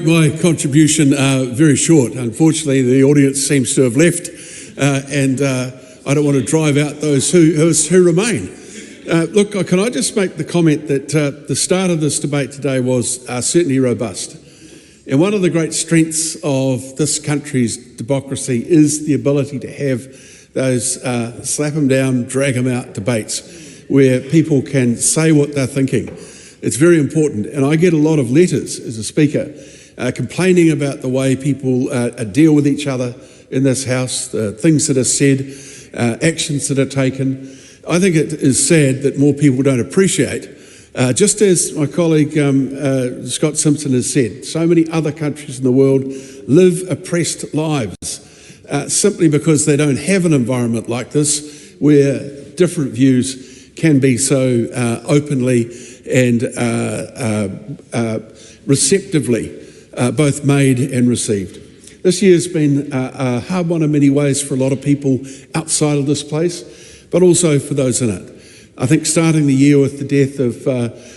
My contribution very short. Unfortunately, the audience seems to have left, and I don't want to drive out those who remain. Look, can I just make the comment that the start of this debate today was certainly robust. And one of the great strengths of this country's democracy is the ability to have those slap them down, drag them out debates where people can say what they're thinking. It's very important. And I get a lot of letters as a speaker complaining about the way people deal with each other in this House, the things that are said, actions that are taken. I think it is sad that more people don't appreciate, just as my colleague Scott Simpson has said, so many other countries in the world live oppressed lives simply because they don't have an environment like this where different views can be so openly and receptively both made and received. This year's been a hard one in many ways for a lot of people outside of this place, but also for those in it. I think starting the year with the death of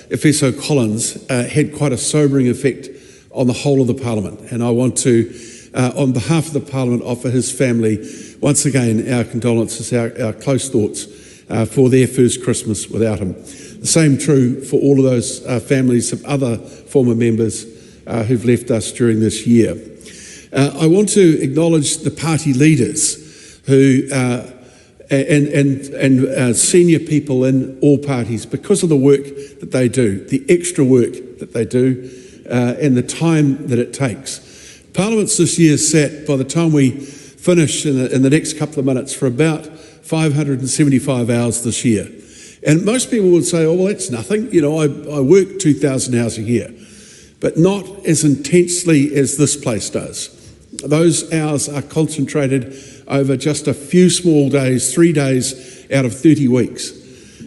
Efeso Collins had quite a sobering effect on the whole of the Parliament, and I want to, on behalf of the Parliament, offer his family once again our condolences, our close thoughts for their first Christmas without him. The same true for all of those families of other former members who've left us during this year. I want to acknowledge the party leaders who and senior people in all parties because of the work that they do, the extra work that they do, and the time that it takes. Parliament's this year sat, by the time we finish in the next couple of minutes, for about 575 hours this year. And most people would say, oh, well, that's nothing. You know, I work 2,000 hours a year, but not as intensely as this place does. Those hours are concentrated over just a few small days, 3 days out of 30 weeks.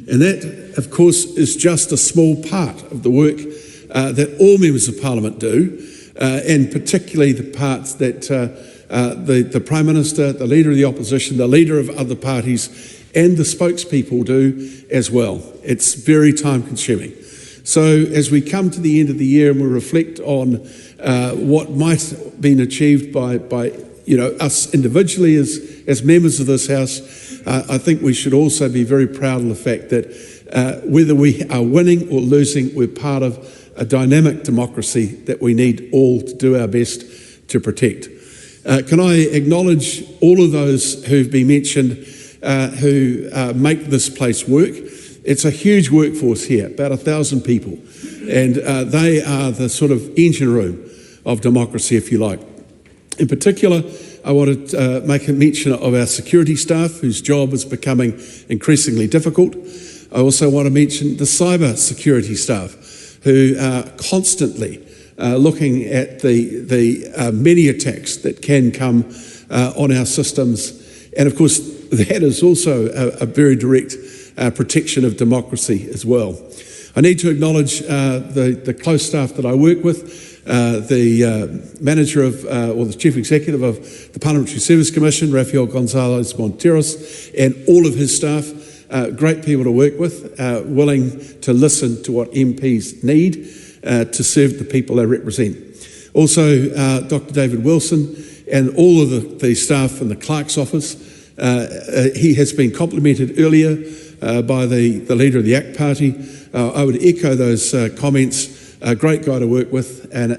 And that, of course, is just a small part of the work that all members of Parliament do, and particularly the parts that the Prime Minister, the Leader of the Opposition, the Leader of other parties, and the spokespeople do as well. It's very time consuming. So as we come to the end of the year and we reflect on what might have been achieved by us individually as members of this House, I think we should also be very proud of the fact that whether we are winning or losing, we're part of a dynamic democracy that we need all to do our best to protect. Can I acknowledge all of those who've been mentioned who make this place work? It's a huge workforce here, about 1,000 people, and they are the sort of engine room of democracy, if you like. In particular, I want to make a mention of our security staff, whose job is becoming increasingly difficult. I also want to mention the cyber security staff, who are constantly looking at the many attacks that can come on our systems. And of course, that is also a very direct protection of democracy as well. I need to acknowledge the close staff that I work with, the manager of, or the chief executive of the Parliamentary Service Commission, Rafael Gonzalez Monteros, and all of his staff. Great people to work with, willing to listen to what MPs need to serve the people they represent. Also, Dr. David Wilson and all of the staff in the clerk's office. He has been complimented earlier by the leader of the ACT Party. I would echo those comments. A great guy to work with, and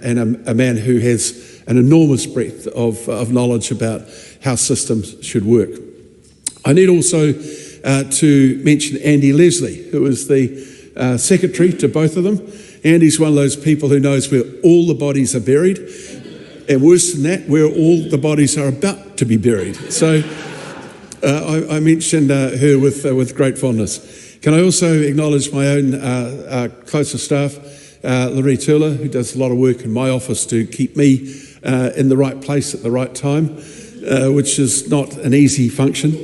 a man who has an enormous breadth of knowledge about how systems should work. I need also to mention Andy Leslie, who is the secretary to both of them. Andy's one of those people who knows where all the bodies are buried, and worse than that, where all the bodies are about to be buried. So I mentioned her with great fondness. Can I also acknowledge my own closer staff, Larry Turler, who does a lot of work in my office to keep me in the right place at the right time, which is not an easy function.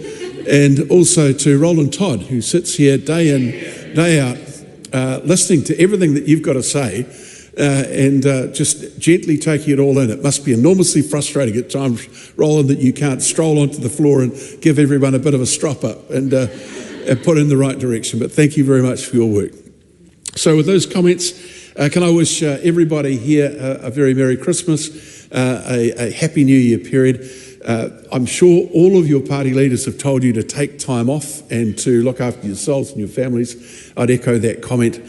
And also to Roland Todd, who sits here day in, day out, listening to everything that you've got to say and just gently taking it all in. It must be enormously frustrating at times, Roland, that you can't stroll onto the floor and give everyone a bit of a strop up and put in the right direction. But thank you very much for your work. So with those comments, Can I wish everybody here a very Merry Christmas, a Happy New Year period. I'm sure all of your party leaders have told you to take time off and to look after yourselves and your families. I'd echo that comment.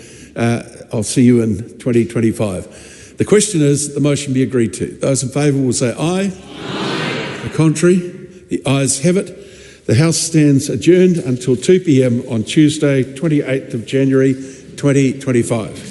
I'll see you in 2025. The question is, the motion be agreed to. Those in favour will say aye. Aye. The contrary, the ayes have it. The House stands adjourned until 2 p.m. on Tuesday, 28th of January 2025.